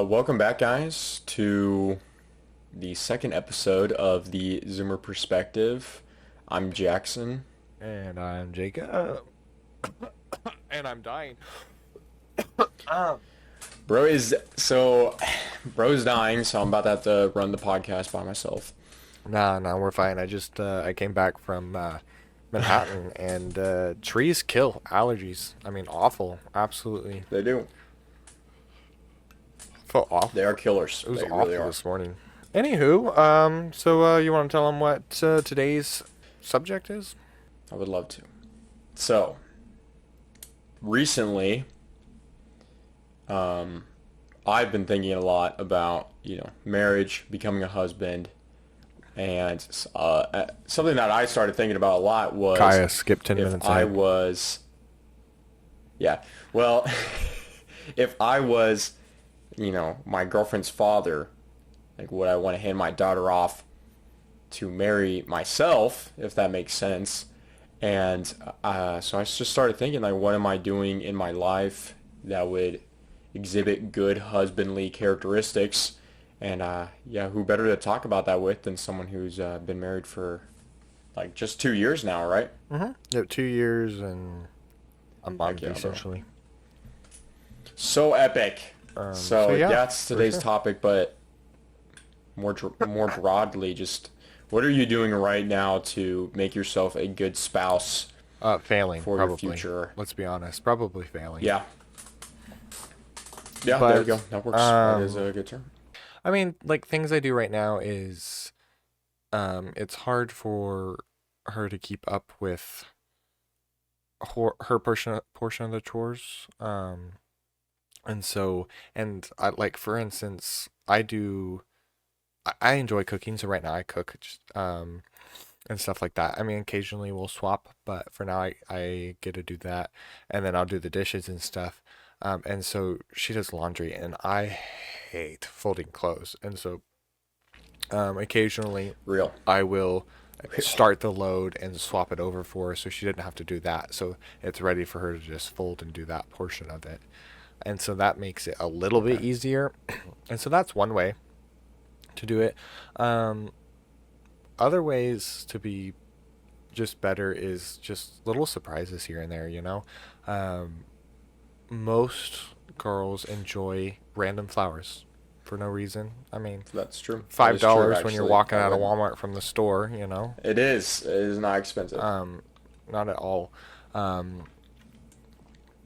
Welcome back, guys, to the second episode of the Zoomer Perspective. I'm Jackson. And I'm Jacob. And I'm dying. Um, Bro is so, bro's dying, so I'm about to have to run the podcast by myself. nah, we're fine. I came back from Manhattan, and trees kill allergies. I mean, awful. Absolutely. They do. Felt awful. They are killers. It was They awful really are. this morning. Anywho, you want to tell them what today's subject is? I would love to. So, recently, I've been thinking a lot about, marriage, becoming a husband, and something that I started thinking about a lot was Kaya, skip 10 if minutes I ahead. was, yeah, well, if I was, my girlfriend's father, like would I want to hand my daughter off to marry myself, if that makes sense? And so I just started thinking, like, what am I doing in my life that would exhibit good husbandly characteristics? And yeah, who better to talk about that with than someone who's been married for like just 2 years now, right? Mm-hmm. Yep, 2 years and a Heck month, yeah, bro. essentially. So epic. So So yeah, that's for today's sure. topic, but more broadly, just what are you doing right now to make yourself a good spouse Failing, for your probably. future? Let's be honest. Probably failing. Yeah, yeah, there we go. But, That works. That is a good term. I mean, like, things I do right now is, it's hard for her to keep up with her portion of the chores. And so, and I, like, for instance, I enjoy cooking, so right now I cook, just, and stuff like that. I mean, occasionally we'll swap, but for now I get to do that, and then I'll do the dishes and stuff. And so she does laundry, and I hate folding clothes. And so, occasionally Real. I will Real. start the load and swap it over for her so she didn't have to do that. So it's ready for her to just fold and do that portion of it. And so that makes it a little bit Okay. easier. And so that's one way to do it. Um, Other ways to be just better is just little surprises here and there, you know? Um, Most girls enjoy random flowers for no reason. I mean, That's true. That five is true, dollars when you're actually. walking I out of would. Walmart from the store, you know? It is. It is not expensive. Um, Not at all. Um,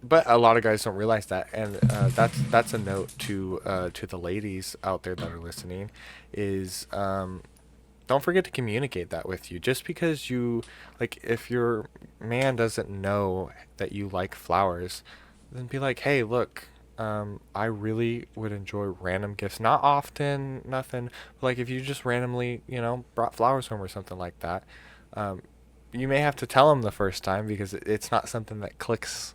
but a lot of guys don't realize that, and that's a note to the ladies out there that are listening, is don't forget to communicate that with you. Just because you, like, if your man doesn't know that you like flowers, then be like, hey, look, I really would enjoy random gifts. Not often, nothing. But, like, if you just randomly, brought flowers home or something like that, um, you may have to tell him the first time because it's not something that clicks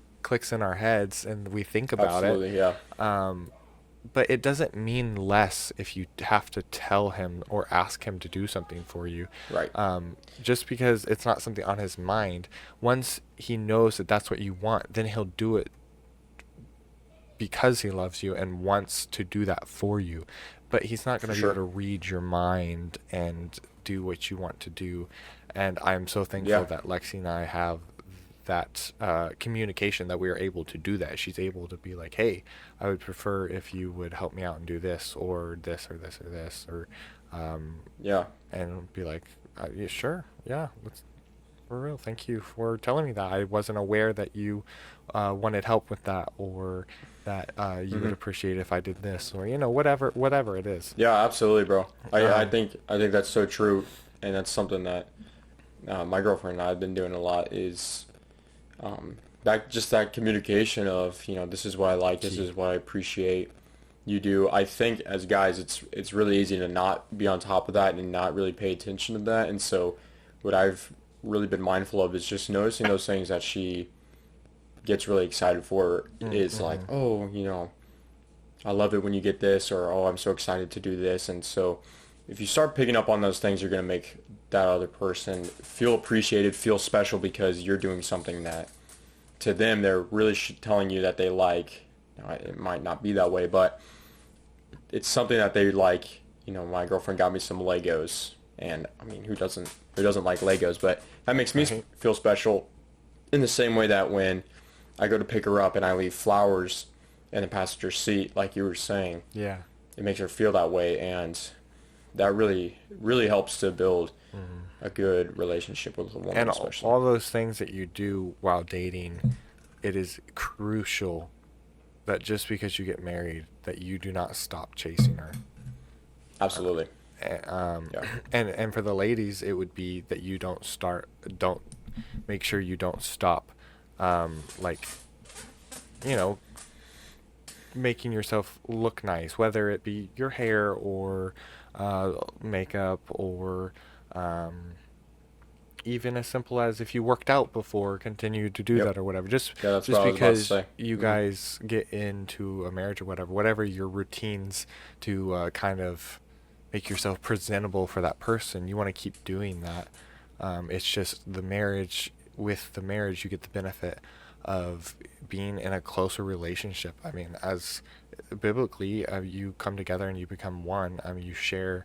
in our heads and we think about it. Absolutely, yeah. Um, but it doesn't mean less if you have to tell him or ask him to do something for you. Right. Just because it's not something on his mind, once he knows that that's what you want, then he'll do it because he loves you and wants to do that for you. But he's not For going to be able sure. to read your mind and do what you want to do. And I'm so thankful Yeah. that Lexi and I have that communication, that we are able to do that. She's able to be like, hey, I would prefer if you would help me out and do this or this or this or this, or um, Yeah. and be like, yeah, sure, yeah, let's, for real. Thank you for telling me that. I wasn't aware that you wanted help with that, or that you would Hmm. appreciate if I did this, or whatever it is. Yeah, absolutely, bro. I Um, think that's so true, and that's something that my girlfriend and I have been doing a lot is that communication of, this is what I like, this Key. is what I appreciate you do. I think as guys, it's really easy to not be on top of that and not really pay attention to that. And so, what I've really been mindful of is just noticing those things that she gets really excited for. Is like, Mm-hmm. oh, I love it when you get this, or oh, I'm so excited to do this. And so, if you start picking up on those things, you're gonna make that other person feel appreciated, feel special because you're doing something that to them they're really telling you that they like. Now, it might not be that way, but it's something that they like. You know, my girlfriend got me some Legos, and I mean, who doesn't like Legos? But that makes me Right. feel special in the same way that when I go to pick her up and I leave flowers in the passenger seat, like you were saying, Yeah. it makes her feel that way, and that really really helps to build a good relationship with a woman, And especially. all those things that you do while dating, it is crucial that just because you get married, that you do not stop chasing her. Absolutely. Um, Yeah. and for the ladies, it would be that don't make sure you don't stop, like, you know, making yourself look nice, whether it be your hair or makeup or um, even as simple as if you worked out before, continue to do Yep. that or whatever. Just Yeah, that's what just I was about to because say. you Hmm. guys get into a marriage or whatever your routines to kind of make yourself presentable for that person, you want to keep doing that. It's just the marriage. With the marriage, you get the benefit of being in a closer relationship. I mean, as biblically, you come together and you become one. I mean, you share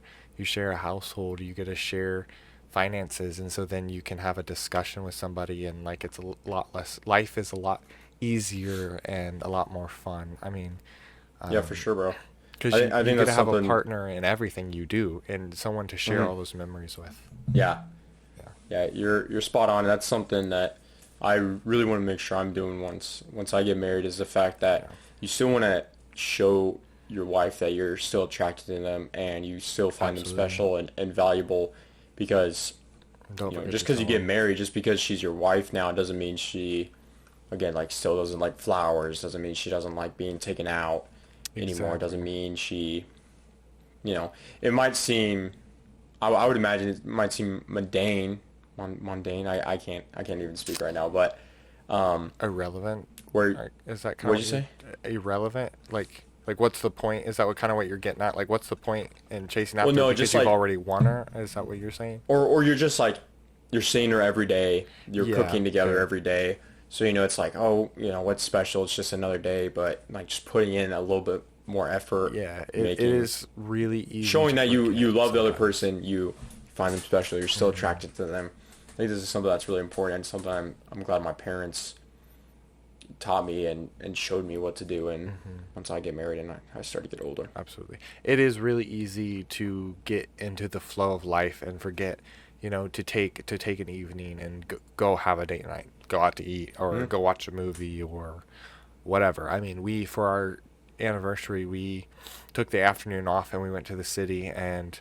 a household. You get to share finances, and so then you can have a discussion with somebody, and like it's a lot less. Life is a lot easier and a lot more fun. I mean, Yeah, for sure, bro. because you I you think get that's to have a something. partner in everything you do, and someone to share Hmm. all those memories with. Yeah, Yeah. yeah, you're spot on. That's something that I really want to make sure I'm doing once I get married, is the fact that Yeah. you still want to show your wife that you're still attracted to them and you still find them Absolutely. special and valuable, because Don't forget just to because you tell get them. married, just because she's your wife now, doesn't mean she, again, like, still doesn't like flowers, doesn't mean she doesn't like being taken out anymore, doesn't Exactly. mean she, you know, it might seem, I would imagine it might seem mundane. I can't even speak right now, but Irrelevant. where, Is that kind what'd of you what you're say? irrelevant? Like what's the point? Is that what kind of what you're getting at? Like what's the point in chasing Well, after her no, because just you've like, already won her? Is that what you're saying? or you're just like, you're seeing her every day, you're Yeah. cooking together Fair. every day, so it's like, oh, what's special? It's just another day, but like just putting in a little bit more effort, Yeah. It making is really easy showing to that you forget love the other sometimes. person, you find them special, you're still Hmm. attracted to them. I think this is something that's really important, and something I'm glad my parents taught me and showed me what to do. And Hmm. once I get married and I start to get older. Absolutely. It is really easy to get into the flow of life and forget, to take an evening and go have a date night, go out to eat or Hmm. go watch a movie or whatever. I mean, we for our anniversary, we took the afternoon off and we went to the city and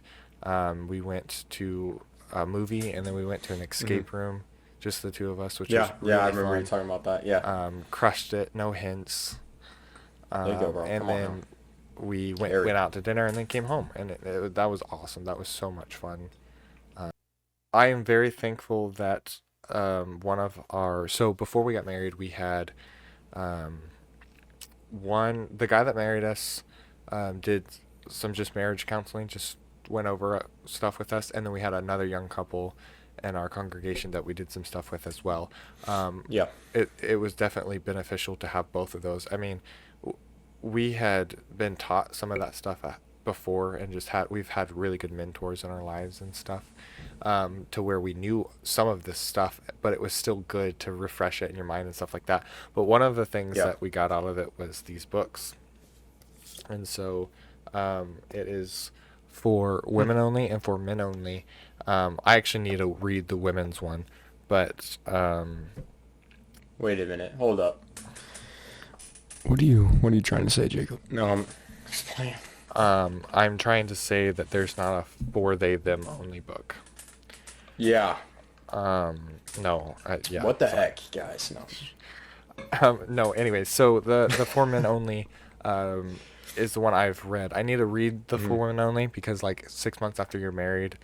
we went to a movie and then we went to an Hmm. escape room, just the two of us, which was Yeah, I really remember you fun. talking about that. Yeah, Crushed it, no hints. there you go, bro. And Come on now, then we went Harry. went out to dinner and then came home, and that was awesome. That was so much fun. I am very thankful that one of our so before we got married, we had um, the guy that married us did some just marriage counseling, just went over stuff with us, and then we had another young couple in our congregation that we did some stuff with as well. Um, Yeah, it was definitely beneficial to have both of those. I mean, we had been taught some of that stuff before, and we've had really good mentors in our lives and stuff, to where we knew some of this stuff, but it was still good to refresh it in your mind and stuff like that. But one of the things yeah. that we got out of it was these books, and so it is for women only and for men only. I actually need to read the women's one, but Wait a minute, hold up. What are you trying to say, Jacob? No, I'm just playing. I'm trying to say that there's not a for they them only book. Yeah. No, yeah, What the sorry. heck, guys? No. No. Anyway, so the for men only um, is the one I've read. I need to read the Hmm. for women only because like 6 months after you're married,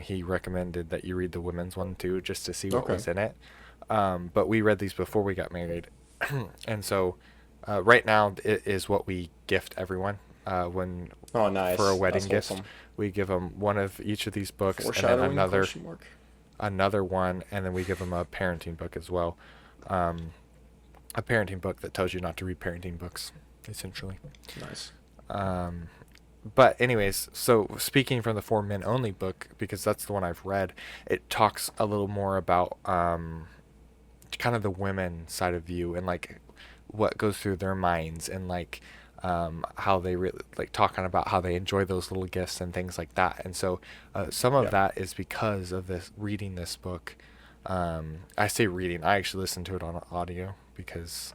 he recommended that you read the women's one too, just to see what Okay. was in it. But we read these before we got married, and so right now it is what we gift everyone when Oh, for a nice. That's wedding gift. wholesome. We give them one of each of these books, and then Foreshadowing? Question mark. another one, and then we give them a parenting book as well. Um, a parenting book that tells you not to read parenting books, essentially. Nice. Um, But anyways, so speaking from the For Men Only book, because that's the one I've read, it talks a little more about kind of the women side of you and like what goes through their minds and like how they really like talking about how they enjoy those little gifts and things like that. And so some of Yeah. that is because of this reading this book. I say reading. I actually listen to it on audio because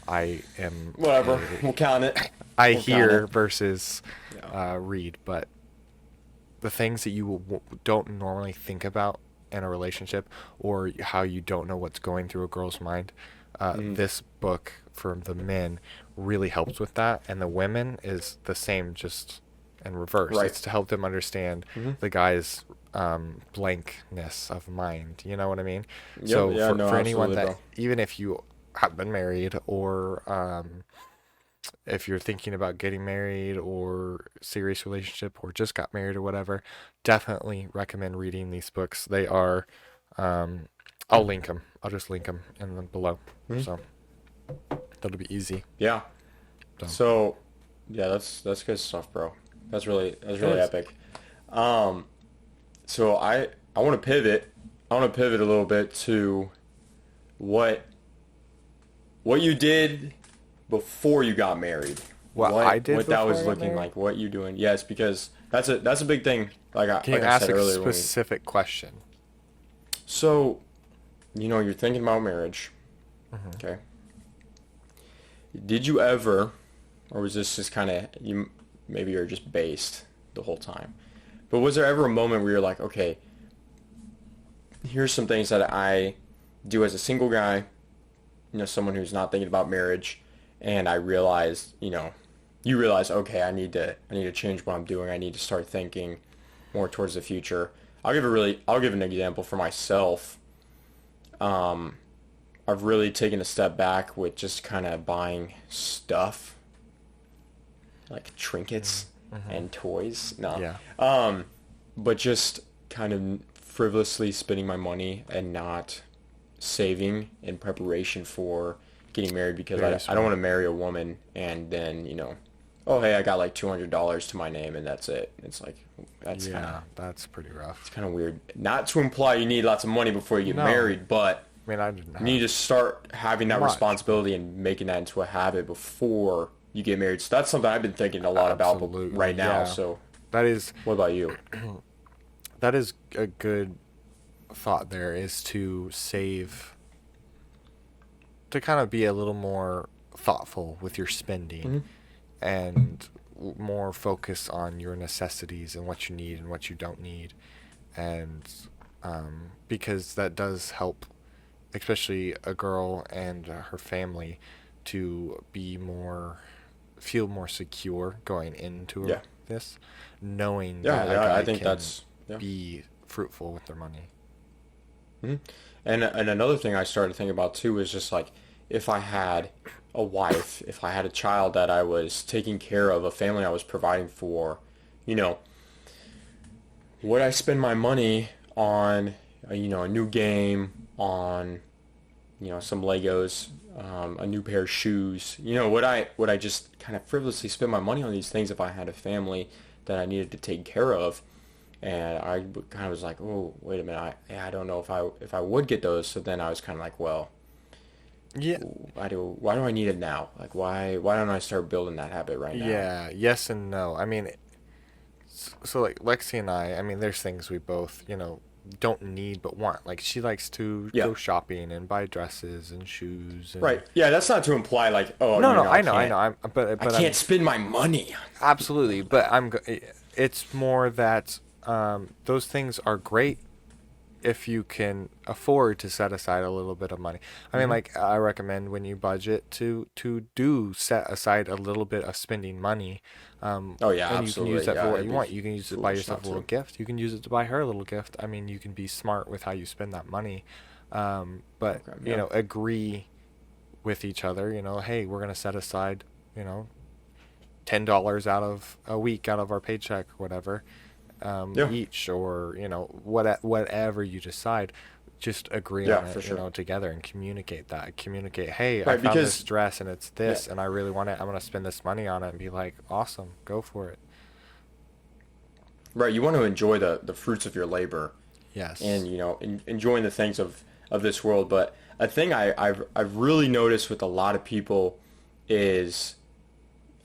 I am Whatever. We'll count it. I We'll count hear it. versus Yeah. read, but the things that you don't normally think about in a relationship or how you don't know what's going through a girl's mind, Mm, this book for the men really helps with that, and the women is the same, just in reverse. right. It's to help them understand Hmm. the guy's blankness of mind. You know what I mean? Yep. So Yeah. for No. anyone Absolutely, that bro. even if you have been married or if you're thinking about getting married or serious relationship or just got married or whatever, definitely recommend reading these books. They are, um, I'll link them. I'll just link them in the below. Hmm. So that'll be easy. Yeah. So So, yeah, that's good stuff, bro. That's it really is. epic. Um, so I want to pivot. I want to pivot a little bit to what what you did before you got married. What I did What that before was I got looking married? like. What you doing? Yes, because that's a big thing. Can you Like I ask said a earlier when we. specific question? So, you're thinking about marriage. Hmm. Okay. Did you ever, or was this just kind of you? Maybe you're just based the whole time. But was there ever a moment where you're like, okay, here's some things that I do as a single guy, someone who's not thinking about marriage, and I realized, you realize, okay, I need to change what I'm doing. I need to start thinking more towards the future. I'll give an example for myself. Um, I've really taken a step back with just kind of buying stuff like trinkets Hmm. and toys. No. Yeah, Um, but just kind of frivolously spending my money and not saving in preparation for getting married because very I don't want smart. to marry a woman and then, oh, hey, I got like $200 to my name and that's it. It's like, that's kind of, Yeah, that's pretty it's rough. kind of weird. Not to imply you need lots of money before you get No, married, but I mean I didn't you need have to start having that much, but responsibility and making that into a habit before you get married. So that's something I've been thinking a lot about absolutely, right now. yeah. So That is what about you? that is a good thought there is to save to kind of be a little more thoughtful with your spending Hmm. and more focus on your necessities and what you need and what you don't need and because that does help especially a girl and her family to be more feel more secure going into Yeah. this knowing Yeah, that a yeah, I guy think can that's yeah. be fruitful with their money. Hmm. And another thing I started thinking about too is just like if I had a wife, if I had a child that I was taking care of, a family I was providing for, you know, would I spend my money on, a new game, on, some Legos, a new pair of shoes? Would I just kind of frivolously spend my money on these things if I had a family that I needed to take care of? And I kind of was like, oh, wait a minute, I don't know if I would get those. So then I was kind of like, well, Yeah, why do I need it now? Like why don't I start building that habit right now? yeah, yes and no. I mean, so like Lexi and I mean, there's things we both, don't need but want. Like she likes to Yeah. go shopping and buy dresses and shoes and Right. Yeah, that's not to imply like, oh, no, no, I I know, I but I'm can't spend my money. absolutely, but it's more that those things are great if you can afford to set aside a little bit of money. I mean, Hmm. like I recommend when you budget to do set aside a little bit of spending money, Oh yeah, and you can use absolutely. that for Yeah, what it'd you be want. You can use it to buy foolish yourself not a little to. gift. You can use it to buy her a little gift. I mean, you can be smart with how you spend that money, but Okay. Yeah. agree with each other. Hey, we're gonna set aside, you know, $10 out of a week out of our paycheck or whatever Yeah. each or whatever you decide just agree Yeah, on for it sure. together and communicate, hey, I Right, found this because dress and it's yeah, this and I really want it, I'm going to spend this money on it, and be like, awesome, go for it. right, you want to enjoy the fruits of your labor Yes. and, enjoying the things of this world. But a thing I've really noticed with a lot of people is,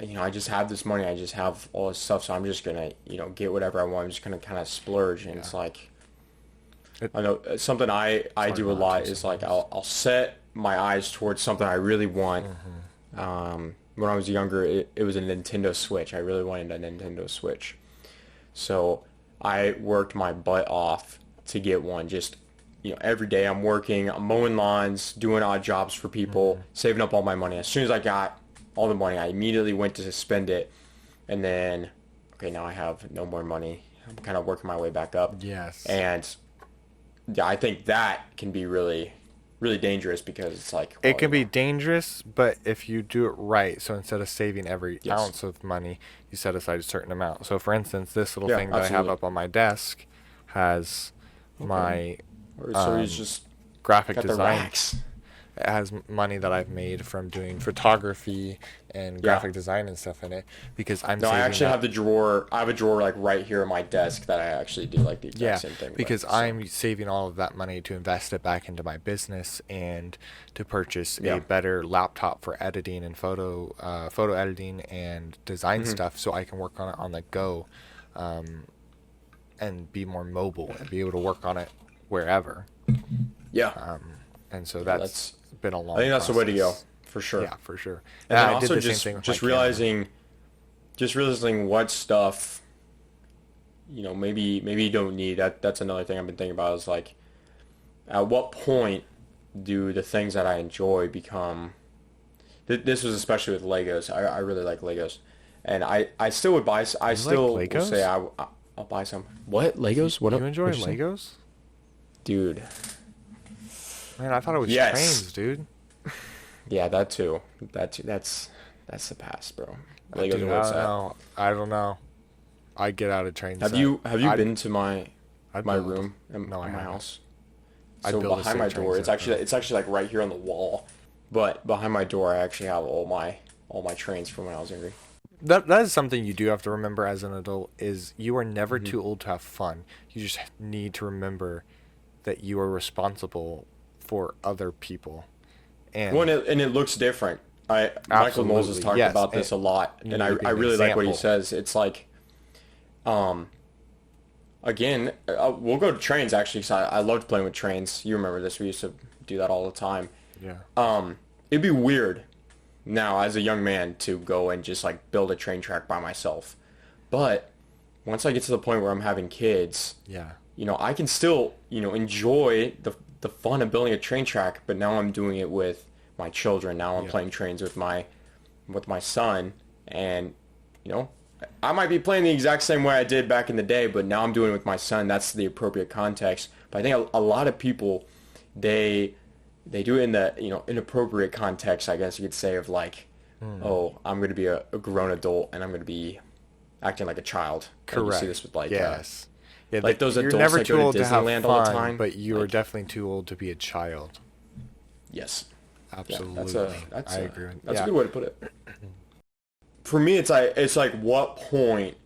I just have this money, I just have all this stuff, so I'm just gonna, get whatever I want. I'm just gonna kind of splurge, and Yeah. it's like, It, I know something I hard do a not to lot is like sometimes. I'll set my eyes towards something I really want. Hmm. When I was younger, it was a Nintendo Switch. I really wanted a Nintendo Switch. So I worked my butt off to get one. Just, every day I'm working, I'm mowing lawns, doing odd jobs for people, Hmm. saving up all my money. As soon as I got all the money, I immediately went to spend it. And then, okay, now I have no more money. I'm kind of working my way back up. Yes. And yeah, I think that can be really, really dangerous because it's like, It well, can be dangerous, but if you do it right, so instead of saving every yes. ounce of money, you set aside a certain amount. So, for instance, this little Yeah, thing that I have absolutely. up on my desk has Okay. my Or so he's um, just graphic got the design. racks. It has money that I've made from doing photography and Yeah. graphic design and stuff in it because I'm No, I saving actually that. have the drawer. I have a drawer like right here on my desk that I actually do like the exact Yeah, same thing with. because So I'm saving all of that money to invest it back into my business and to purchase a yeah. better laptop for editing and photo editing and design Hmm. stuff, so I can work on it on the go, um, and be more mobile and be able to work on it wherever. Yeah. And so Yeah. that's been a I long think that's the way to go process. for sure. Yeah, for sure. And And then I did also the same thing with my just camera. realizing what stuff maybe you don't need. That's another thing I've been thinking about is like at what point do the things that I enjoy become this was especially with Legos. I really like Legos. And I still would buy I You like still will say Legos? I'll buy some. What? You, Legos? What you up? enjoy What'd you say? Legos? Dude. Man, I thought it was Yes. trains, dude. Yeah, that too. That too. That's the past, bro. Legos Dude, are where I it's don't at. know. I don't know. I get out of train set. Have you I'd been to I'd my build. room No, I in my haven't. house? I'd So build a behind my sick train door, set though. it's actually like right here on the wall. But behind my door, I actually have all my trains from when I was younger. That is something you do have to remember as an adult is you are never Hmm. too old to have fun. You just need to remember that you are responsible for other people. Well, And and it looks different. Michael Knowles has absolutely, talked yes, about and this a lot, you and need to be I an really like what he example. says. It's like, um, again, we'll go to trains actually, 'cause I loved playing with trains. You remember this? We used to do that all the time. Yeah. It'd be weird now as a young man to go and just like build a train track by myself. But once I get to the point where I'm having kids, Yeah. I can still, enjoy the fun of building a train track, but now I'm doing it with my children. Now I'm Yeah. playing trains with my son, and you know, I might be playing the exact same way I did back in the day, but now I'm doing it with my son. That's the appropriate context. But I think a lot of people they they do it in the inappropriate context, I guess you could say, of like, oh, I'm going to be a grown adult and I'm going to be acting like a child. And you see this Correct. with like Yes. Yeah, like those you're adults never that too go old to to have Disneyland all the fun, time. but you are Like, definitely too old to be a child. yes, yeah, Absolutely. that's I a agree. that's a Yeah. good way to put it. For me, it's like what point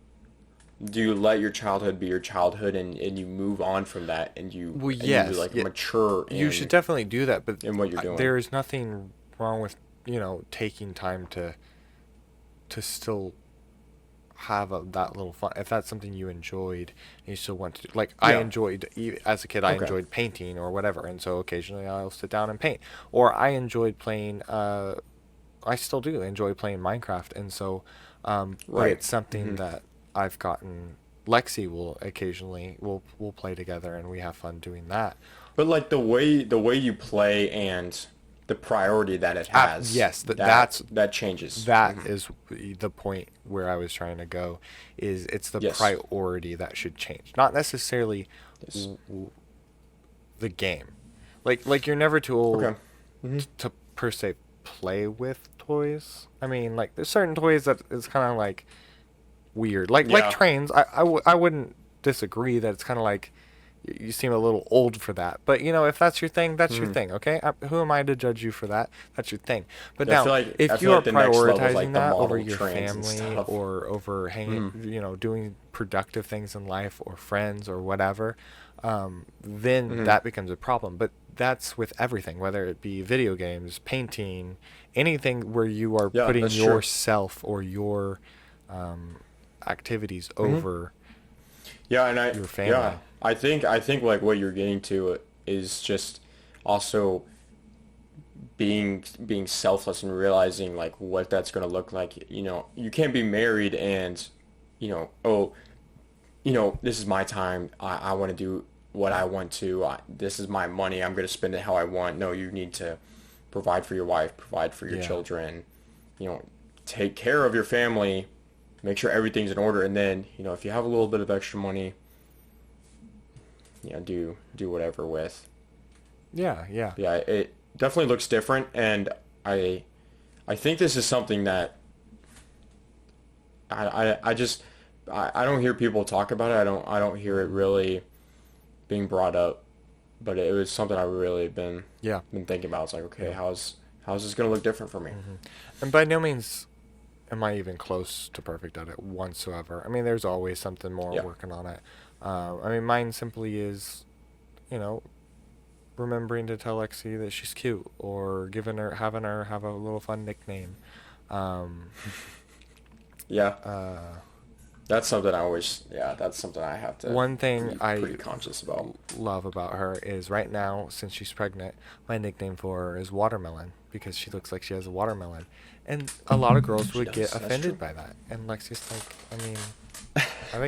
do you let your childhood be your childhood and you move on from that Well, and you yes. like Yeah. mature You should in definitely do that, but in what you're doing. there is nothing wrong with, taking time to still have that little fun. If that's something you enjoyed and you still want to, like I Yeah. enjoyed, as a kid, I Okay. enjoyed painting or whatever, and so occasionally I'll sit down and paint. Or I enjoyed playing, I still do enjoy playing Minecraft, and so, but Right. it's something Hmm. that I've gotten. Lexi will occasionally we'll play together, and we have fun doing that. But like the way you play and the priority that it has, Yes, that's that changes. that Hmm. is the point where I was trying to go. Is it's the Yes. priority that should change, not necessarily Yes. the game. Like you're never too old Okay. Hmm. to per se play with toys. I mean, like there's certain toys that is kind of like weird. Like Yeah. trains. I wouldn't disagree that it's kind of like you seem a little old for that. But if that's your thing, that's your Hmm. thing. Okay, who am I to judge you for that? That's your thing. But I now, feel like if you are the next level is prioritizing like the that over model your trains and family stuff. or over hanging, Hmm. doing productive things in life or friends or whatever, then Hmm. that becomes a problem. But that's with everything, whether it be video games, painting, anything where you are Yeah, putting that's true. yourself or your um, activities Hmm. over Yeah, and your yeah, family. I think like what you're getting to is just also being selfless and realizing like what that's gonna look like. You can't be married and, oh, this is my time. I want to do what I want to. This is my money. I'm gonna spend it how I want. No, you need to provide for your wife, provide for your Yeah. children, you know, take care of your family, make sure everything's in order, and then, if you have a little bit of extra money, do whatever with. Yeah, yeah. Yeah, it definitely looks different, and I I think this is something that I just I don't hear people talk about it. I don't hear it really being brought up, but it was something I really Yeah. been thinking about. It's like, okay, Yeah. how's this gonna look different for me? hmm And by no means am I even close to perfect at it whatsoever. I mean, there's always something more Yeah, working on it. I mean, mine simply is, you know, remembering to tell Lexi that she's cute, or having her have a little fun nickname. Um, yeah. uh, That's something I have to One thing be I pretty conscious about. love about her is right now, since she's pregnant, my nickname for her is Watermelon because she looks like she has a watermelon. And a lot of girls She would get does. That's offended true. by that. And Lexi's like, I mean, I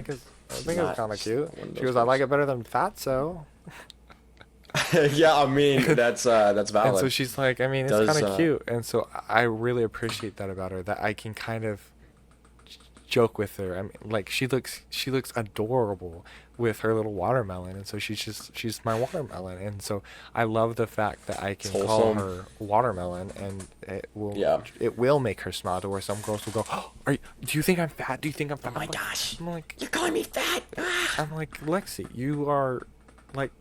She's think it's not kind of cute. one of She those goes, I like girls. it better than Fatso. Yeah, I mean that's And so valid. she's like, I mean, it's kind Does of cute. And so I really appreciate that about her, that I can kind of joke with her. I mean, like she looks adorable with her little watermelon, and so she's my watermelon, and so I love the fact that I it's can call wholesome? her watermelon, and Yeah. it will make her smile to where some girls will go, oh, do you think I'm fat? Do you think I'm Oh fat? my gosh, I'm like, you're calling me fat. Ah! I'm like, Lexi, you are like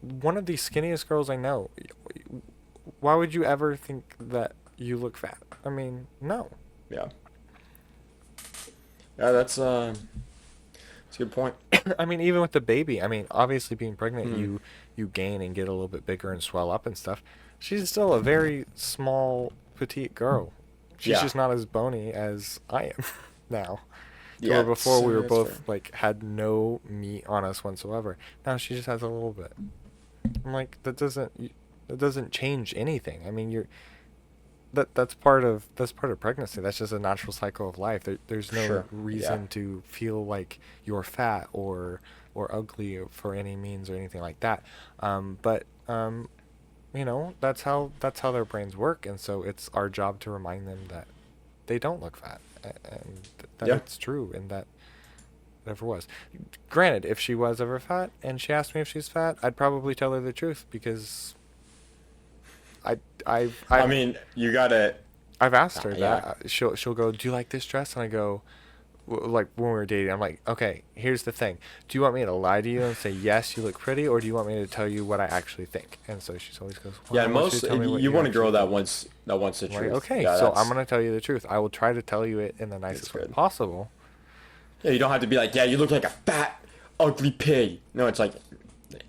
one of the skinniest girls I know. Why would you ever think that you look fat? I mean, no. Yeah, yeah, that's a good point. I mean, even with the baby, I mean, obviously being pregnant, Hmm. you gain and get a little bit bigger and swell up and stuff. She's still a very small, petite girl. She's Yeah, just not as bony as I am now. To yeah, where before we were that's fair. both like had no meat on us whatsoever. Now she just has a little bit. I'm like, that doesn't change anything. I mean, that's part of pregnancy. That's just a natural cycle of life. There's no Sure. Yeah. reason to feel like you're fat or ugly for any means or anything like that. But that's how their brains work, and so it's our job to remind them that they don't look fat, and that Yeah. it's true, and that never was. Granted, if she was ever fat and she asked me if she's fat, I'd probably tell her the truth because I I've I I've mean, you gotta. I've asked her Yeah. that. She'll go, "Do you like this dress?" And I go, like when we were dating, I'm like, "Okay, here's the thing. Do you want me to lie to you and say yes, you look pretty, or do you want me to tell you what I actually think?" And so she's always goes, "Well, Yeah. I And want you most to tell me what you you want a actually girl think." that wants the I'm like, truth. "Okay, Yeah. so I'm That's gonna tell you the truth. I will try to tell you it in the that's nicest way good. possible." Yeah. You don't have to be like, yeah, you look like a fat, ugly pig. No, it's like,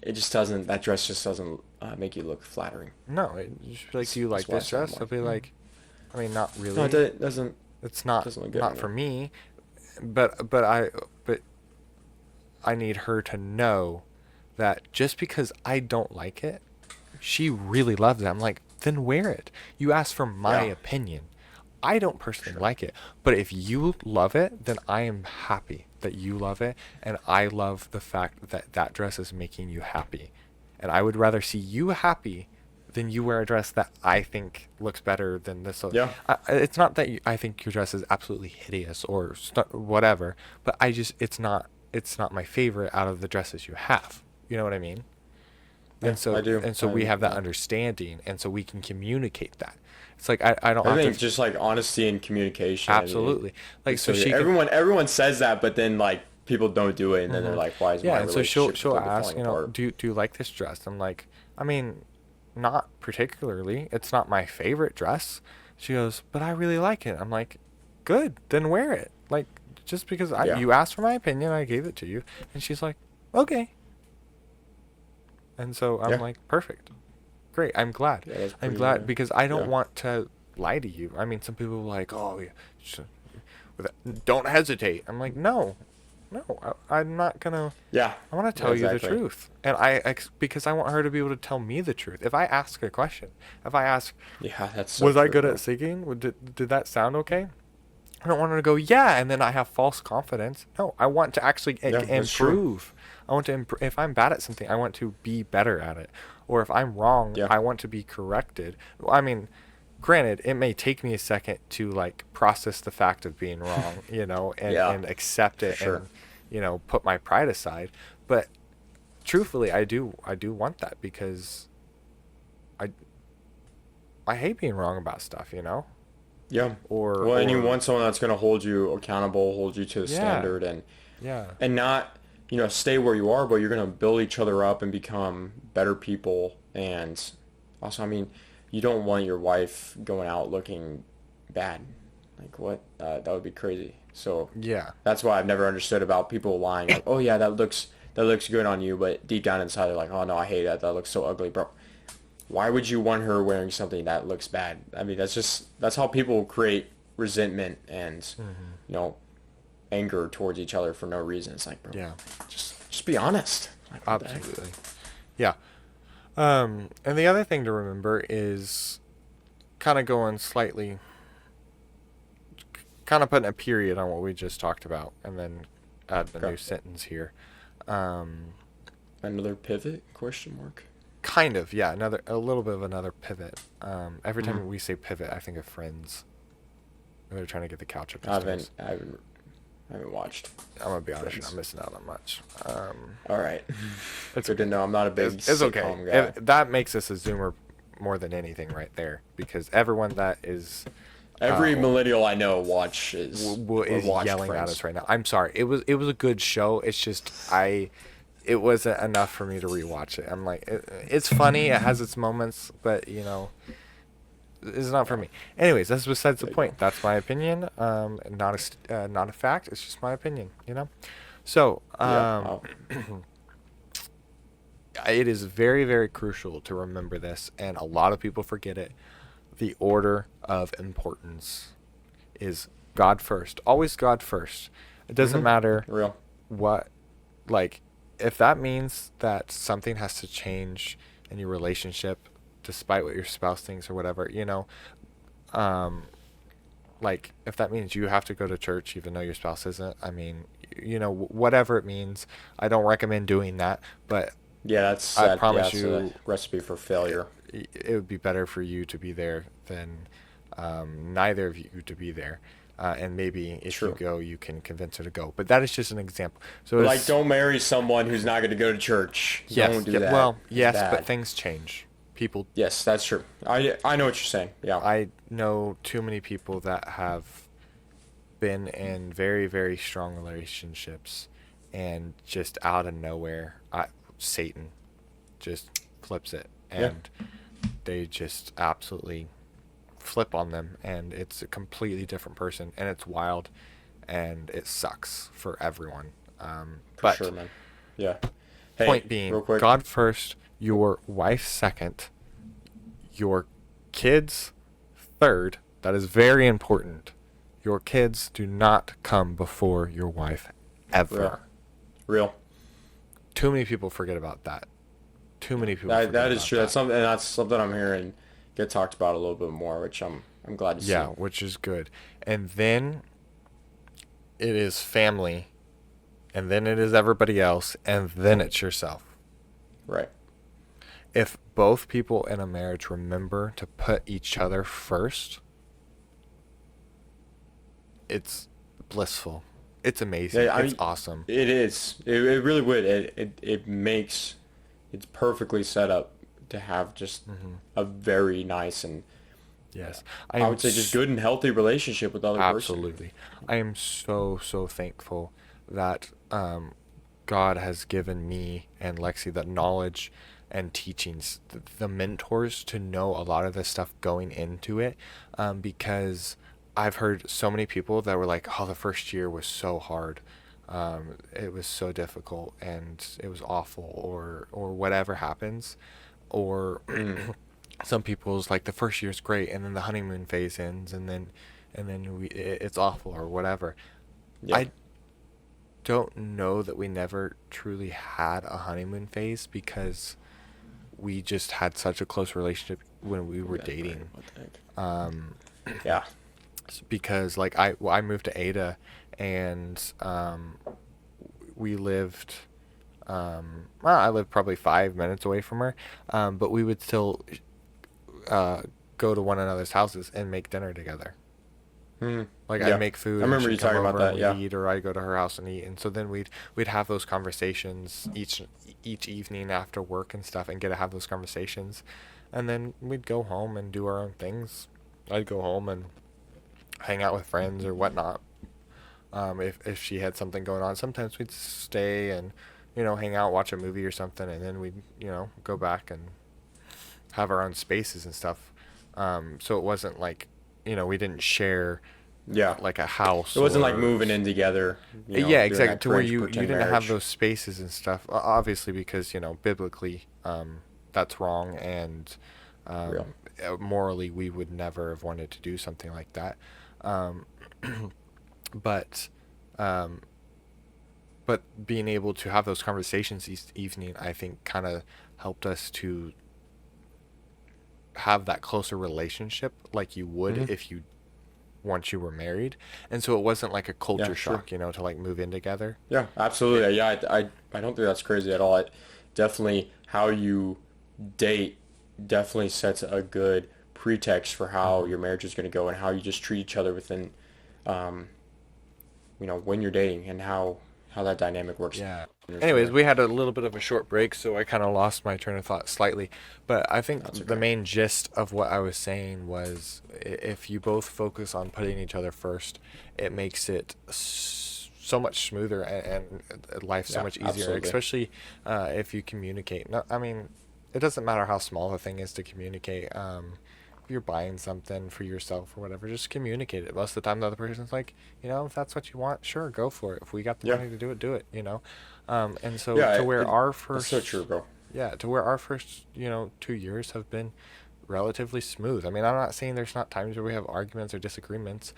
it just doesn't. That dress just doesn't make you look flattering. No, you should be like, "Do you That's like why I this said I'm dress?" I'll like, be like, I mean, not no, really. it doesn't It's look good on not for you. me, but I need her to know that just because I don't like it, she really loves it. I'm like, then wear it. You asked for my Yeah. opinion. I don't personally Sure. like it, but if you love it, then I am happy that you love it, and I love the fact that that dress is making you happy. And I would rather see you happy than you wear a dress that I think looks better than this. So Yeah. it's not that I think your dress is absolutely hideous or whatever, but it's not my favorite out of the dresses you have. You know what I mean? Yeah. I do. And so we have that Yeah. understanding, and so we can communicate that. It's like I don't I have to think just like honesty and communication. absolutely like It's so so she can everyone says that, but then like people don't do it, and then they're hmm like, why is yeah, my and so relationship she'll completely ask, falling apart? do you like this dress? I'm like, I mean, not particularly. It's not my favorite dress. She goes, but I really like it. I'm like, good, then wear it. Like, just because Yeah. you asked for my opinion, I gave it to you. And she's like, okay. And so I'm Yeah. like, perfect. Great. I'm glad. Yeah, that's I'm pretty. glad because I don't Yeah. want to lie to you. I mean, some people are like, oh, yeah, don't hesitate. I'm like, no, I'm not gonna. Yeah. I want to Yeah, tell you the exactly. truth, and because I want her to be able to tell me the truth. If I ask a question, if I ask, Yeah, that's so was I true, good bro. at singing? Did that sound okay? I don't want her to go, yeah, and then I have false confidence. No, I want to actually Yeah, that's true. improve. I want to if I'm bad at something, I want to be better at it. Or if I'm wrong, Yeah. I want to be corrected. I mean, granted, it may take me a second to like process the fact of being wrong, and Yeah, accept for it sure. and put my pride aside. But truthfully, I do want that because I I hate being wrong about stuff. Yeah. Or Well, and you or want someone that's going to hold you accountable, hold you to the yeah, standard, yeah. and not, stay where you are, but you're going to build each other up and become better people. And also, I mean, you don't want your wife going out looking bad. Like what? That would be crazy. So Yeah. that's why I've never understood about people lying. Like, oh yeah, that looks good on you, but deep down inside they're like, oh no, I hate that. That looks so ugly, bro. Why would you want her wearing something that looks bad? I mean, that's how people create resentment and Hmm. you know anger towards each other for no reason. It's like, bro, Yeah. just be honest. Like, what the heck? Absolutely. Yeah. And the other thing to remember is kind of going slightly, kind of putting a period on what we just talked about, and then adding a Okay. new sentence here. Um, Another pivot? Question mark. Kind of, yeah. A little bit of another pivot. Every Hmm. time we say pivot, I think of Friends. They're trying to get the couch up the I haven't stairs. I haven't I haven't watched I'm gonna be honest, you're not Friends. missing out on much. All right. It's Good to okay. know. I'm not a big It's okay. sitcom guy. That makes us a Zoomer more than anything, right there, because everyone that is Every uh, millennial I know watches or is watched yelling at us Friends. right now. I'm sorry. It was a good show. It's just it wasn't enough for me to rewatch it. I'm like, it's funny. It has its moments, but it's not for Yeah. me. Anyways, that's besides the There you go. point. That's my opinion. Not a fact. It's just my opinion. So, Yeah. it is very, very crucial to remember this, and a lot of people forget it. The order of importance is God first. Always God first. It doesn't Mm-hmm. matter Real. what, like, if that means that something has to change in your relationship, despite what your spouse thinks or whatever, um, like, if that means you have to go to church even though your spouse isn't, I mean, whatever it means, I don't recommend doing that, but Yeah, that's I that. Yeah, promise it's a you, recipe for it, failure. it would be better for you to be there than neither of you to be there. And maybe if you True. go, you can convince her to go. But that is just an example. So But like, don't marry someone who's not going to go to church. yes, Don't do yeah, that. well, It's yes, but bad. things change. People, Yes, that's true. I know what you're saying. Yeah. I know too many people that have been in very, very strong relationships, and just out of nowhere, Satan just flips it, Yeah. and they just absolutely flip on them, and it's a completely different person, and it's wild, and it sucks for everyone. For But sure, man. Yeah. Hey, point being, real quick. God first, your wife second, your kids third. That is very important. Your kids do not come before your wife Real. ever. Real. Too many people forget about that. Too many people That forget that is about true. that. That's something I'm hearing get talked about a little bit more, which I'm glad to Yeah, see. which is good. And then it is family, and then it is everybody else, and then it's yourself. Right. If both people in a marriage remember to put each other first, it's blissful. It's amazing. Yeah, I It's mean, awesome. it is. It really would. It makes it's perfectly set up to have just Hmm. a very nice and Yes. I would say just good and healthy relationship with the other person. Absolutely. I am so, so thankful that God has given me and Lexi the knowledge and teachings, the mentors to know a lot of this stuff going into it, because I've heard so many people that were like, "Oh, the first year was so hard. It was so difficult, and it was awful," or whatever happens, or Mm, some people's like the first year's great, and then the honeymoon phase ends, and then it's awful or whatever. yeah. I don't know that we never truly had a honeymoon phase because we just had such a close relationship when we were Yeah, right. dating. What the heck? Um, Yeah. because like I moved to Ada, and we lived. Well, I lived probably 5 minutes away from her, but we would still uh, go to one another's houses and make dinner together. Mm, Like I'd yeah. make I food and remember you she'd come talking about over and that. we'd Yeah. eat, or I'd go to her house and eat. And so then we'd have those conversations each evening after work and stuff, and get to have those conversations, and then we'd go home and do our own things. I'd go home and hang out with friends or whatnot. If she had something going on, sometimes we'd stay and hang out, watch a movie or something, and then we'd go back and have our own spaces and stuff. So it wasn't like we didn't share Yeah. like a It house wasn't like or moving in together, yeah, doing exactly, that to where cringe you pretend didn't have marriage. those spaces and stuff, obviously, because biblically, that's wrong, and Real. morally we would never have wanted to do something like that. um, but um, but being able to have those conversations each evening, I think, kind of helped us to have that closer relationship like you would Hmm. if you once you were married. And so it wasn't like a Yeah, culture sure. shock, to like move in together. Yeah, It, absolutely. Yeah, I don't think that's crazy at all. Definitely how you date definitely sets a good pretext for how mhm. your marriage is going to go and how you just treat each other within, um, when you're dating and how that dynamic works Yeah. from Anyways, there. we had a little bit of a short break, so I kind of lost my train of thought slightly. But I think That's the okay. main gist of what I was saying was, if you both focus on putting each other first, it makes it so much smoother, and life so Yeah, much easier, absolutely. especially if you communicate. No, I mean, it doesn't matter how small the thing is to communicate. If you're buying something for yourself or whatever, just communicate it. Most of the time, the other person's like, if that's what you want, sure, go for it. If we got the Yeah. money to do it, do it. And so Yeah, to where our that's so first, true, bro. yeah, to where our first, 2 years have been relatively smooth. I mean, I'm not saying there's not times where we have arguments or disagreements.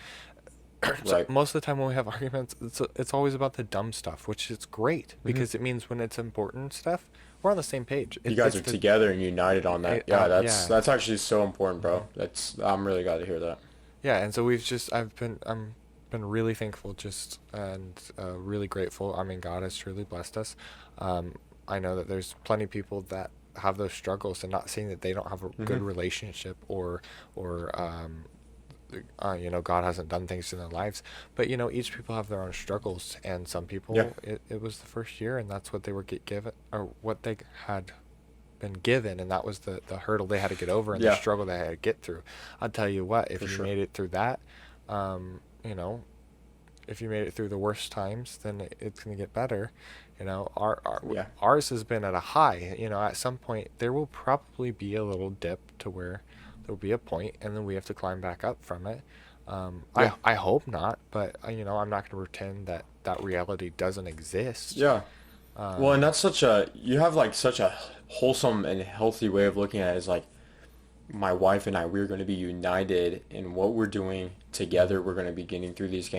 So Right. most of the time when we have arguments, it's always about the dumb stuff, which is great Hmm. because it means when it's important stuff, we're on the same page. You guys It's are the, together and united on that. Yeah, yeah. that's actually so important, Mhm. bro. I'm really glad to hear that. Yeah, and so I'm been really thankful, just, and really grateful. I mean, God has truly blessed us. Um, I know that there's plenty of people that have those struggles, and not saying that they don't have a good Hmm. relationship, or God hasn't done things in their lives, but each people have their own struggles, and some Yeah. people, it was the first year, and that's what they were given, or what they had been given, and that was the hurdle they had to get over, and the Yeah, struggle they had to get through. I'll tell you what, for if you sure. made it through that, um, you know, if you made it through the worst times, then it's gonna get better. Yeah. Ours has been at a high. At some point there will probably be a little dip to where there'll be a point, and then we have to climb back up from it. Yeah. I hope not, but I'm not gonna pretend that that reality doesn't exist. Yeah. Well, and Um, that's you have like such a wholesome and healthy way of looking at it. Is like my wife and I, we're going to be united in what we're doing mhm. together. We're going to be getting through these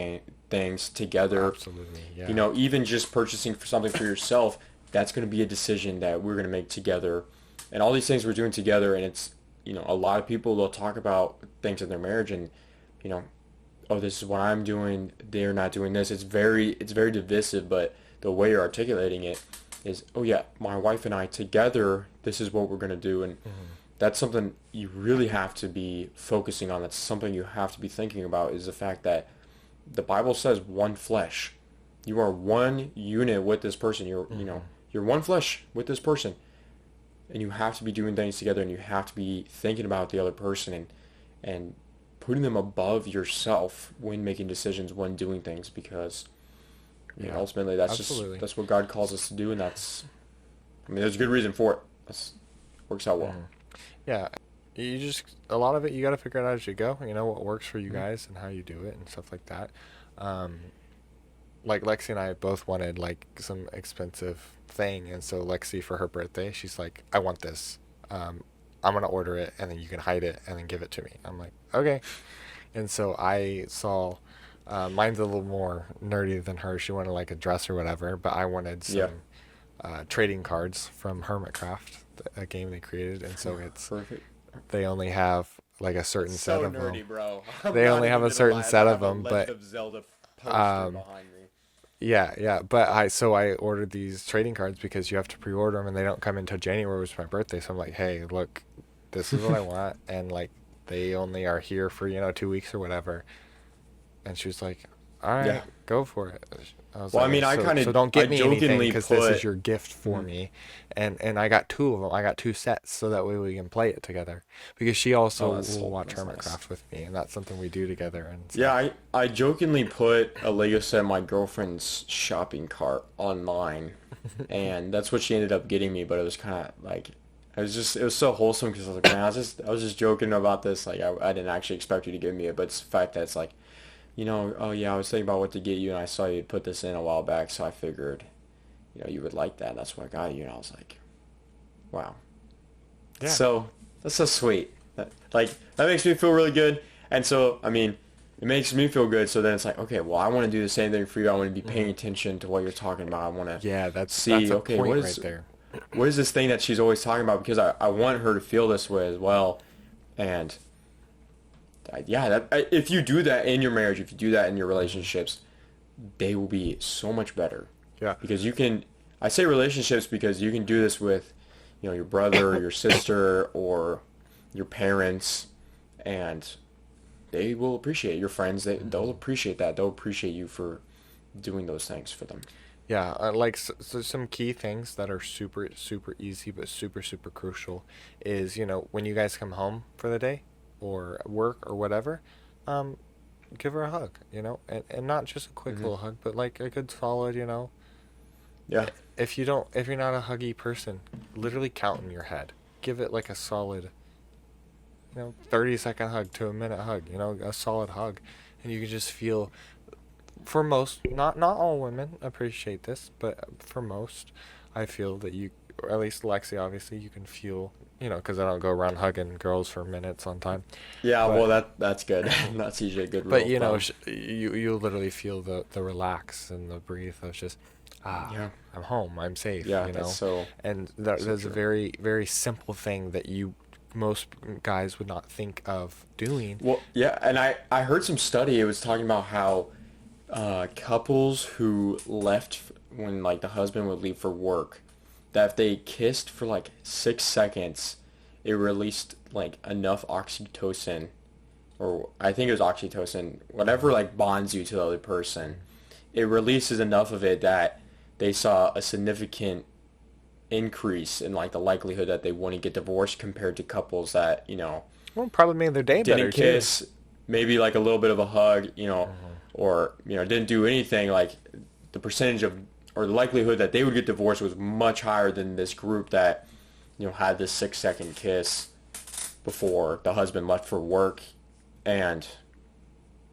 things together. Absolutely, yeah. Even just purchasing for something for yourself, that's going to be a decision that we're going to make together. And all these things we're doing together, and a lot of people, they'll talk about things in their marriage and, you know, oh, this is what I'm doing, they're not doing this. It's very divisive, but the way you're articulating it is, oh yeah, my wife and I together, this is what we're gonna do, and Mhm. that's something you really have to be focusing on. That's something you have to be thinking about is the fact that the Bible says one flesh. You are one unit with this person. Mhm. You're one flesh with this person, and you have to be doing things together, and you have to be thinking about the other person and putting them above yourself when making decisions, when doing things, because Yeah, ultimately that's just absolutely. that's what God calls us to do, and there's a good reason for it. That's works out well. Mhm. Yeah, you just a lot of it you got to figure it out as you go. You know what works for you guys and how you do it and stuff like that. Um, like Lexi and I both wanted like some expensive thing, and so Lexi for her birthday, she's like, "I want this. I'm gonna order it, and then you can hide it, and then give it to me." I'm like, "Okay." And so I saw, mine's a little more nerdy than her. She wanted like a dress or whatever, but I wanted Yeah. some trading cards from Hermitcraft, a game they created, and so it's Perfect. they only have like a certain set So of them. nerdy, bro. I'm They not only have even a gonna certain lie. I set of have a them, Legend but of Zelda poster um, behind me. yeah, yeah. But I ordered these trading cards because you have to pre-order them and they don't come until January, which is my birthday. So I'm like, hey, look, this is what I want, and like they only are here for 2 weeks or whatever. And she was like, all Yeah. right, go for it. I was Well, I like, mean, so don't I get me anything jokingly because this is put. your gift for Mhm. me. And I got two of them. I got two sets so that way we can play it together. Because she also Oh, will watch that's nice. Hermitcraft with me, and that's something we do together. And Yeah, so, I jokingly put a Lego set in my girlfriend's shopping cart online, and that's what she ended up getting me. But it was kind of like, it was so wholesome because I was like, man, I was just joking about this. Like, I didn't actually expect you to give me it, but it's the fact that it's like, oh yeah, I was thinking about what to get you, and I saw you put this in a while back, so I figured, you would like that. That's what I got you, and I was like, wow. yeah. So that's so sweet. That makes me feel really good. And so I mean, it makes me feel good. So then it's like, okay, well, I want to do the same thing for you. I want to be paying Hmm. attention to what you're talking about. I want to Yeah, that's see, a okay, point right there. what is this thing that she's always talking about? Because I want her to feel this way as well. And yeah, if you do that in your marriage, if you do that in your Hmm. relationships, they will be so much better. Yeah. Because you can, I say relationships because you can do this with, your brother or your sister or your parents, and they will appreciate your friends. They'll Hmm. appreciate that. They'll appreciate you for doing those things for them. Yeah, like so some key things that are super super easy but super super crucial is when you guys come home for the day or work or whatever, um, give her a hug, and not just a quick Hmm. little hug, but like a good solid, Yeah. if you're not a huggy person, literally count in your head. Give it like a solid, 30-second hug to a minute hug, a solid hug, and you can just feel for most, not all women appreciate this, but for most, I feel that or at least Lexi, obviously, you can feel, because I don't go around hugging girls for minutes on time, Yeah. Well, but that's good. That's usually a good rule but of thumb. you literally feel the relax and the breathe of just Yeah. I'm home, I'm safe, Yeah. and So there's a true. very very simple thing that most guys would not think of doing. Well, yeah, and I heard some study. It was talking about how couples who left when like the husband would leave for work, that if they kissed for like 6 seconds, it released like enough oxytocin, or I think it was oxytocin, whatever like bonds you to the other person. It releases enough of it that they saw a significant increase in like the likelihood that they wouldn't get divorced compared to couples that, Well, probably made their day didn't better too. kiss, maybe like a little bit of a hug, Hmm. or didn't do anything. Like the percentage of or the likelihood that they would get divorced was much higher than this group that had this 6 second kiss before the husband left for work. And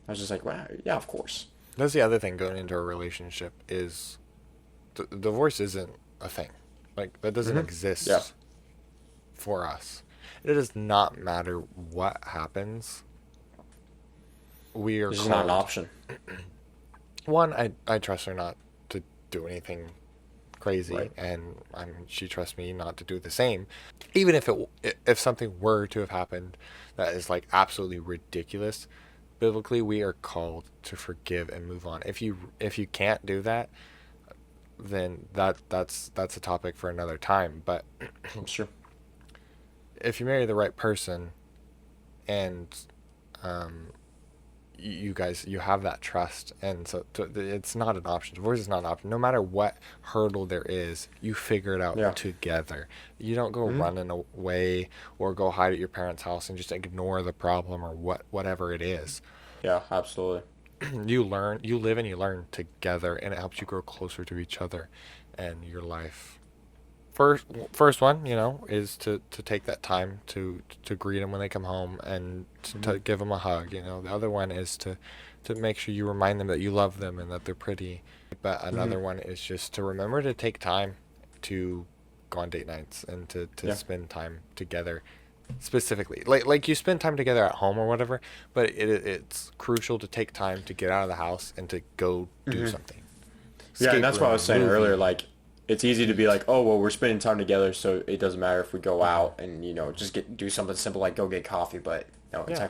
I was just like, wow, yeah, of course. That's the other thing going into a relationship is divorce isn't a thing. Like that doesn't Hmm. Yeah, exist for us. It does not matter what happens. We are it's just not an called. option. One, I trust her not to do anything crazy, Right. and she trusts me not to do the same. Even if something were to have happened that is like absolutely ridiculous, biblically we are called to forgive and move on. If you can't do that, then that's a topic for another time. But I'm sure. if you marry the right person and um, you have that trust, and so it's not an option. Divorce is not an option. No matter what hurdle there is, you figure it out Yeah. together. You don't go Hmm. running away or go hide at your parents' house and just ignore the problem or whatever it is. Yeah, absolutely. You live and you learn together, and it helps you grow closer to each other and your life first one, is to take that time to greet them when they come home and Hmm. to give them a hug. The other one is to make sure you remind them that you love them and that they're pretty. But Hmm. another one is just to remember to take time to go on date nights and to Yeah. spend time together specifically. Like you spend time together at home or whatever, but it's crucial to take time to get out of the house and to go do Hmm. something. Yeah, and Escape that's what I was room, saying earlier. movie, Like, it's easy to be eat. like, oh, well, we're spending time together, so it doesn't matter if we go Hmm. out and just do something simple like go get coffee. But no, Yeah.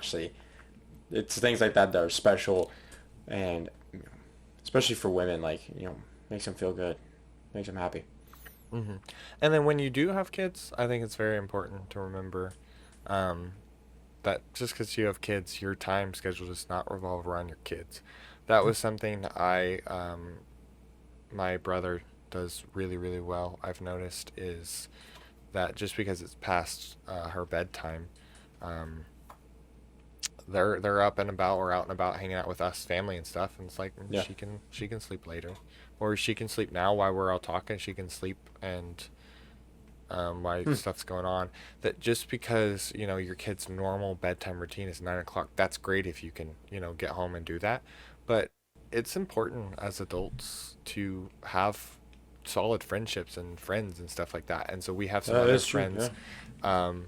it's things like that that are special, and especially for women, like makes them feel good, makes them happy. Hmm. And then when you do have kids, I think it's very important to remember um, that just because you have kids, your time schedule does not revolve around your kids. That was something my brother does really, really well. I've noticed is that just because it's past her bedtime, um, they're up and about or out and about hanging out with us family and stuff, and it's like Yeah. she can sleep later, or she can sleep now while we're all talking. She can sleep and why Hmm. stuff's going on. That just because your kid's normal bedtime routine is 9 o'clock, that's great if you can get home and do that. But it's important as adults to have solid friendships and friends and stuff like that. And so we have some That other is true. friends Yeah. um,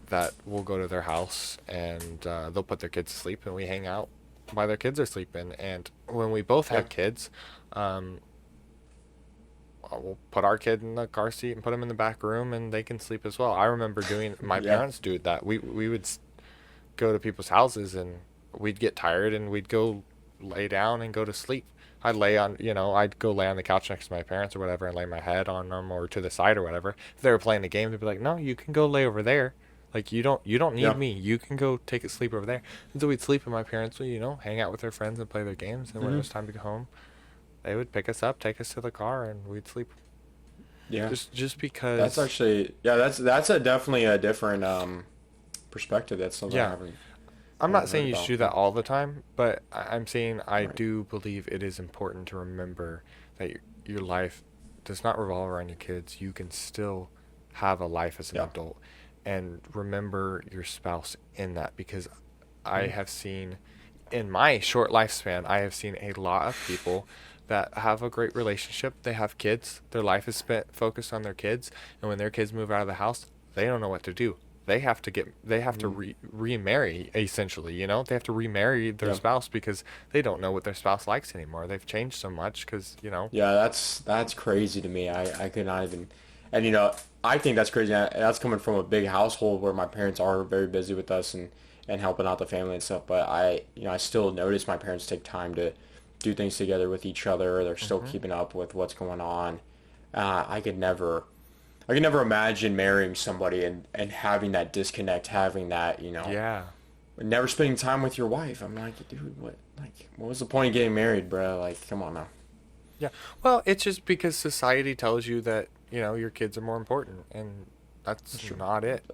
that will go to their house and they'll put their kids to sleep and we hang out while their kids are sleeping. And when we both Yeah. had kids, um, we'll put our kid in the car seat and put him in the back room and they can sleep as well. I remember doing my Yeah. parents do that. We would go to people's houses and we'd get tired and we'd go lay down and go to sleep. I'd go lay on the couch next to my parents or whatever and lay my head on them or to the side or whatever. If they were playing the game, they'd be like, "No, you can go lay over there. Like you don't need Yeah. me. You can go take a sleep over there." And so we'd sleep and my parents would, hang out with their friends and play their games. And when it Hmm. was time to go home, they would pick us up, take us to the car, and we'd sleep. Yeah. Just That's because, actually yeah. That's a definitely a different perspective. That's something yeah, I I'm haven't not heard saying you should about. do Yeah. that all the time, but I'm saying I Right. do believe it is important to remember that your life does not revolve around your kids. You can still have a life as an Yeah. adult and remember your spouse in that because I Hmm. have seen in my short lifespan, I have seen a lot of people that have a great relationship. They have kids. Their life is spent focused on their kids, and when their kids move out of the house, they don't know what to do. They have to Hmm. remarry essentially, They have to remarry their Yeah. spouse because they don't know what their spouse likes anymore. They've changed so much Yeah. That's crazy to me. I could not even, and I think that's crazy. And that's coming from a big household where my parents are very busy with us and helping out the family and stuff. But I still notice my parents take time to do things together with each other. They're still Hmm. keeping up with what's going on. I could never. I can never imagine marrying somebody and having that disconnect, having that, Yeah. never spending time with your wife. I'm like, dude, what was the point of getting married, bro? Like, come on now. Yeah. Well, it's just because society tells you that, your kids are more important and that's That's true. not it.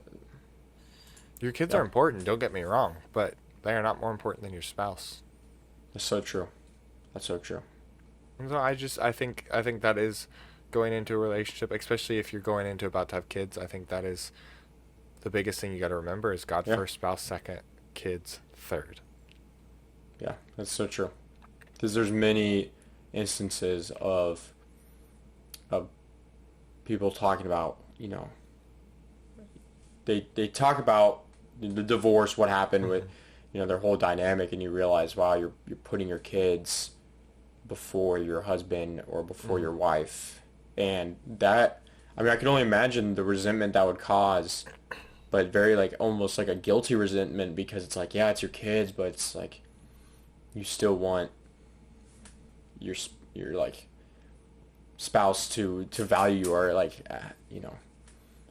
Your kids are Yeah, important, don't get me wrong, but they are not more important than your spouse. that's so true. That's so true. And so I think that is going into a relationship, especially if you're going into about to have kids. I think that is the biggest thing you got to remember is God Yeah, first, spouse second, kids third. yeah, that's so true. Because there's many instances of people talking about, they talk about the divorce, what happened with, Hmm. their whole dynamic, and you realize, wow, you're putting your kids before your husband or before Hmm. your wife. And that, I mean, I can only imagine the resentment that would cause, but very like almost like a guilty resentment because it's like, yeah, it's your kids, but it's like you still want your like spouse to value you or like,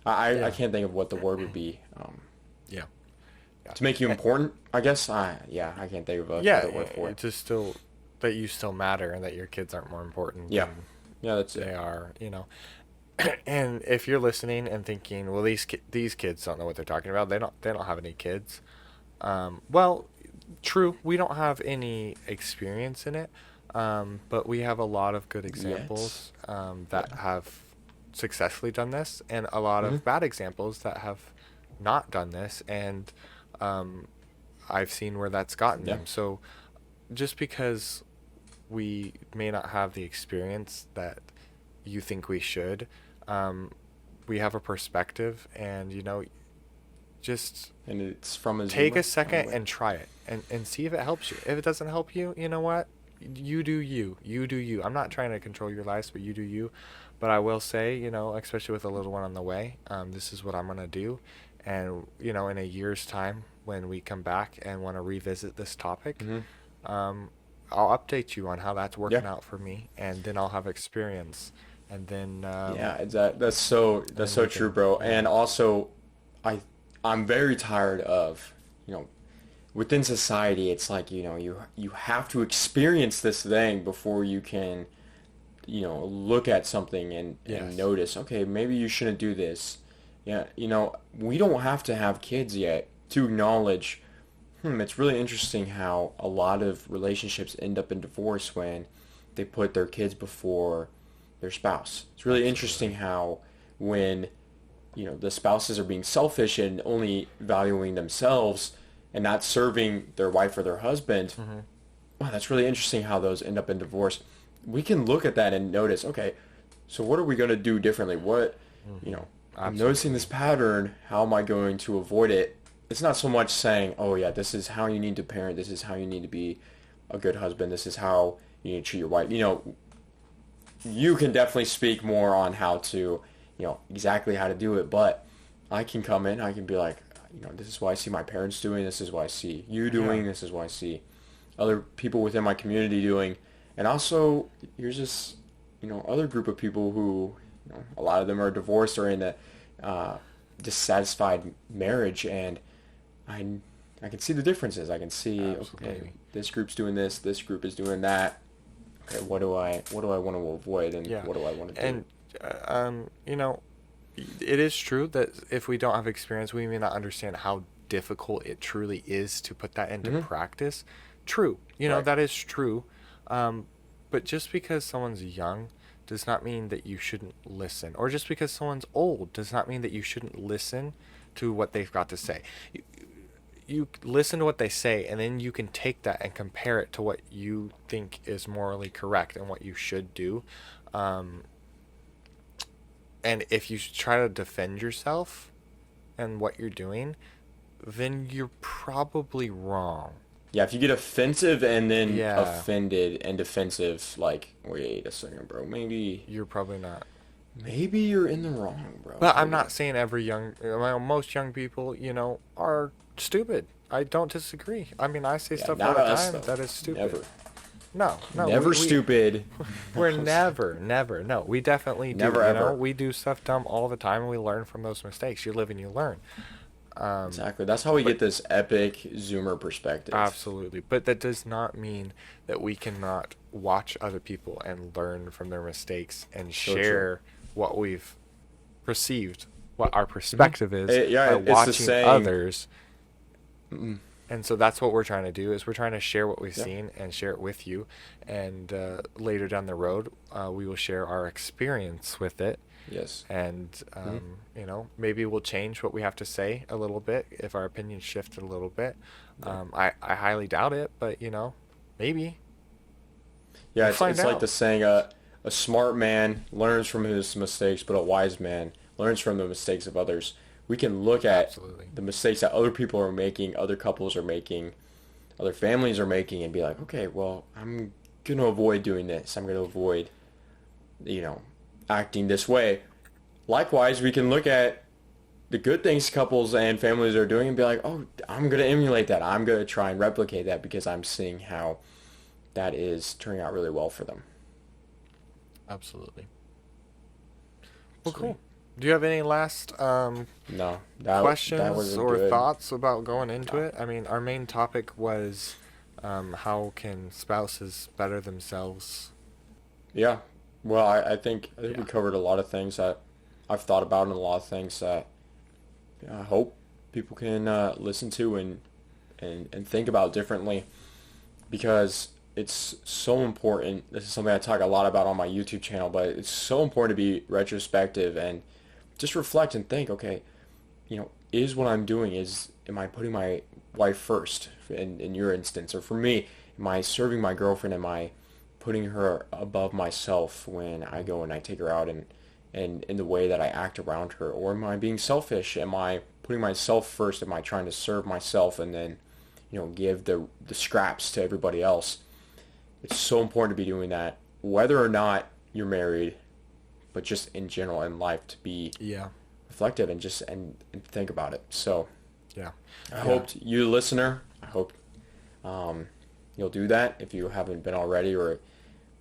I Yeah. can't think of what the word would be. Yeah. Yeah. To make you Eh, important, I guess. Yeah, I can't think of a Yeah, other word for it. it's just still that you still matter and that your kids aren't more important Yeah, than yeah, that's it. they are. And if you're listening and thinking, well, these kids don't know what they're talking about. They don't have any kids. Well, true, we don't have any experience in it, but we have a lot of good Yet, examples that yeah. have successfully done this, and a lot Hmm. of bad examples that have not done this, and I've seen where that's gotten Yeah. them. So just because we may not have the experience that you think we should, um, we have a perspective, and just And it's from a take a Zoomer, by the second way. and try it, and see if it helps you. If it doesn't help you, you know what? You do you. You do you. I'm not trying to control your lives, but you do you. But I will say, especially with a little one on the way, this is what I'm going to do. And, in a year's time, when we come back and want to revisit this topic, Hmm. um, I'll update you on how that's Yeah. working out for me. And then I'll have experience. And then, Yeah, that's so we true, can, bro. And also, I I'm very tired of, you know, within society, it's like, you have to experience this thing before you can, look at something and yes. notice, okay, maybe you shouldn't do this. Yeah, we don't have to have kids yet to acknowledge, it's really interesting how a lot of relationships end up in divorce when they put their kids before their spouse. It's really interesting Absolutely. how when, the spouses are being selfish and only valuing themselves and not serving their wife or their husband, Hmm. wow, that's really interesting how those end up in divorce. We can look at that and notice, okay, so what are we going to do differently? Hmm. I'm noticing Absolutely. this pattern. How am I going to avoid it? It's not so much saying, oh yeah, this is how you need to parent. This is how you need to be a good husband. This is how you need to treat your wife. You can definitely speak more on how to, exactly how to do it. But I can come in, I can be like, this is what I see my parents doing. This is what I see you Yeah. doing. This is what I see other people within my community doing. And also, here's this, other group of people who, a lot of them are divorced or in a uh, dissatisfied marriage, and I, I can see the differences. I can see, okay, Absolutely. this group's doing this group is doing that. Okay, what do I want to avoid, and Yeah. what do I want to do? And, it is true that if we don't have experience, we may not understand how difficult it truly is to put that into Hmm. practice. True. Right. That is true. Um, but just because someone's young does not mean that you shouldn't listen. Or just because someone's old does not mean that you shouldn't listen to what they've got to say. You listen to what they say, and then you can take that and compare it to what you think is morally correct and what you should do. Um, and if you try to defend yourself and what you're doing, then you're probably wrong. Yeah, if you get offensive and then Yeah, offended and defensive, like, wait a second, bro, maybe you're probably not. maybe you're in the wrong, bro. But I'm Hold not up. saying every most young people, are stupid. I don't disagree. I mean, I say Yeah, stuff all not the us time though. that is stupid. Never. No, no, Never stupid. we're I'm just kidding. never. No, we definitely do. Never ever. We do stuff dumb all the time, and we learn from those mistakes. You live and you learn. Um, Exactly. That's how we but get this epic Zoomer perspective. Absolutely. But that does not mean that we cannot watch other people and learn from their mistakes and So true. share what we've perceived, what our Hmm. perspective is Yeah, by it's the watching saying. others. Mm, And so that's what we're trying to do is we're trying to share what we've yeah. seen and share it with you. And later down the road, we will share our experience with it. Yes. And Hmm. maybe we'll change what we have to say a little bit if our opinions shifted a little bit. Yeah. I highly doubt it, but maybe Yeah. we'll It's find it's like out. the saying. A smart man learns from his mistakes, but a wise man learns from the mistakes of others. We can look at Absolutely. the mistakes that other people are making, other couples are making, other families are making, and be like, okay, well, I'm gonna avoid doing this. I'm gonna avoid, you know, acting this way. Likewise, we can look at the good things couples and families are doing and be like, oh, I'm going to emulate that. I'm going to try and replicate that because I'm seeing how that is turning out really well for them. Absolutely. Well, Sweet. cool. Do you have any last No, that questions wasn't or good. thoughts about going into No. it? I mean, our main topic was how can spouses better themselves? Yeah. Well, I think we Yeah. covered a lot of things that I've thought about and a lot of things that I hope people can listen to and think about differently because it's so important. This is something I talk a lot about on my YouTube channel, but it's so important to be retrospective and just reflect and think, okay, is what I'm doing, am I putting my wife first in your instance? Or for me, am I serving my girlfriend? Am I putting her above myself when I go and I take her out and in the way that I act around her? Or am I being selfish? Am I putting myself first? Am I trying to serve myself and then, give the scraps to everybody else? It's so important to be doing that, whether or not you're married, but just in general in life to be Yeah. reflective and just and think about it. So Yeah. I Yeah. hope you, listener, I hope you'll do that if you haven't been already, or it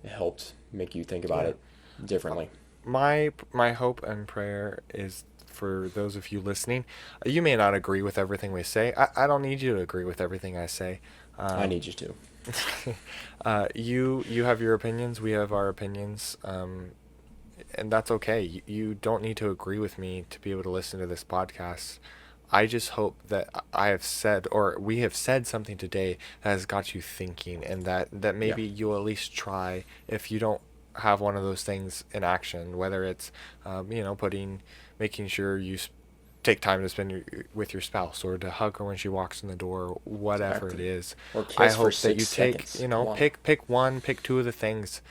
helped make you think about Yeah. it differently. My hope and prayer is for those of you listening. You may not agree with everything we say. I don't need you to agree with everything I say. I Um, need you to. you have your opinions. We have our opinions. And that's okay. You don't need to agree with me to be able to listen to this podcast. I just hope that I have said, or we have said something today that has got you thinking, and that Yeah. maybe you'll at least try if you don't have one of those things in action, whether it's, making sure take time to spend with your spouse, or to hug her when she walks in the door, whatever it Exactly. is. Or I kiss for hope that you six take, seconds. Come on. pick one, pick two of the things,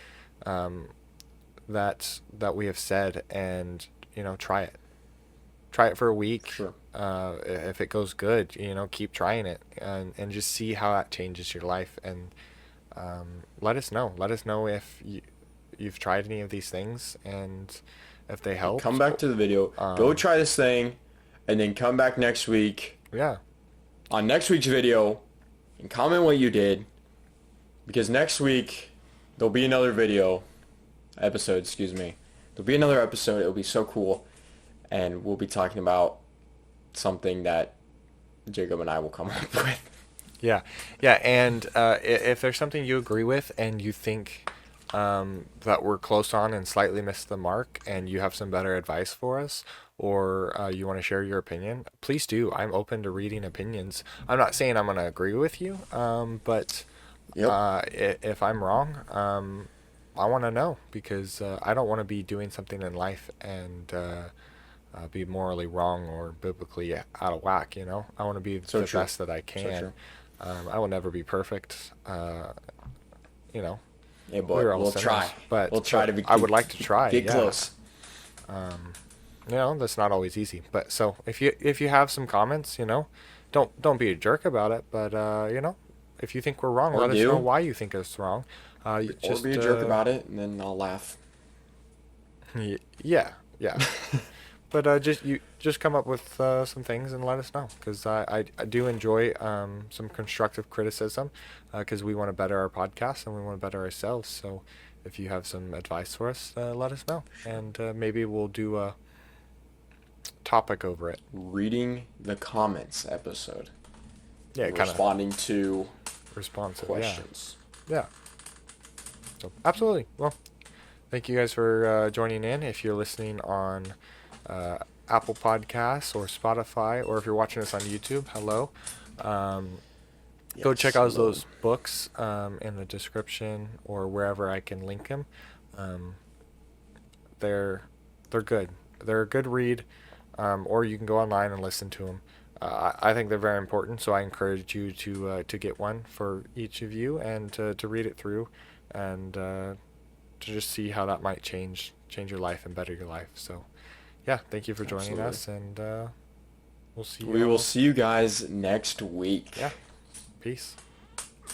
um, that we have said, and try it. Try it for a week. Sure. If it goes good, keep trying it, and just see how that changes your life. And let us know. Let us know if you've tried any of these things, and if they Come helped. back to the video. Go Um, try this thing, and then come back next week yeah, on next week's video and comment what you did, because next week there'll be another episode, excuse me. There'll be another episode. It'll be so cool, and we'll be talking about something that Jacob and I will come up with. yeah, yeah. And if there's something you agree with and you think that we're close on and slightly missed the mark, and you have some better advice for us, or you want to share your opinion, please do. I'm open to reading opinions. I'm not saying I'm going to agree with you, but Yep. if I'm wrong, I want to know, because I don't want to be doing something in life and be morally wrong or biblically out of whack. I want to be So the true. best that I So can. true. I will never be perfect. You know, Yeah, we're but all we'll sinners, try. but We'll try to be I would like to try. get Yeah. close. That's not always easy. But so if you have some comments, don't be a jerk about it. But if you think we're wrong, Or let us know do. why you think it's wrong. Or Just be a jerk about it, and then I'll laugh. yeah, yeah. But just come up with some things and let us know, because I do enjoy some constructive criticism, because we want to better our podcast and we want to better ourselves. So if you have some advice for us, let us know, and maybe we'll do a topic over it. Reading the comments episode. Yeah, kind of Responding to responsive. questions. Yeah. So absolutely. Well, thank you guys for joining in. If you're listening on Apple Podcasts or Spotify, or if you're watching us on YouTube, hello. Go Yes, check out hello. those books in the description, or wherever I can link them. Um, they're good. They're a good read, or you can go online and listen to them. I think they're very important, so I encourage you to get one for each of you, and to read it through, and to just see how that might change your life and better your life. So, yeah, thank you for joining Absolutely. us, and we'll see you. We will see you guys next week. Yeah, peace.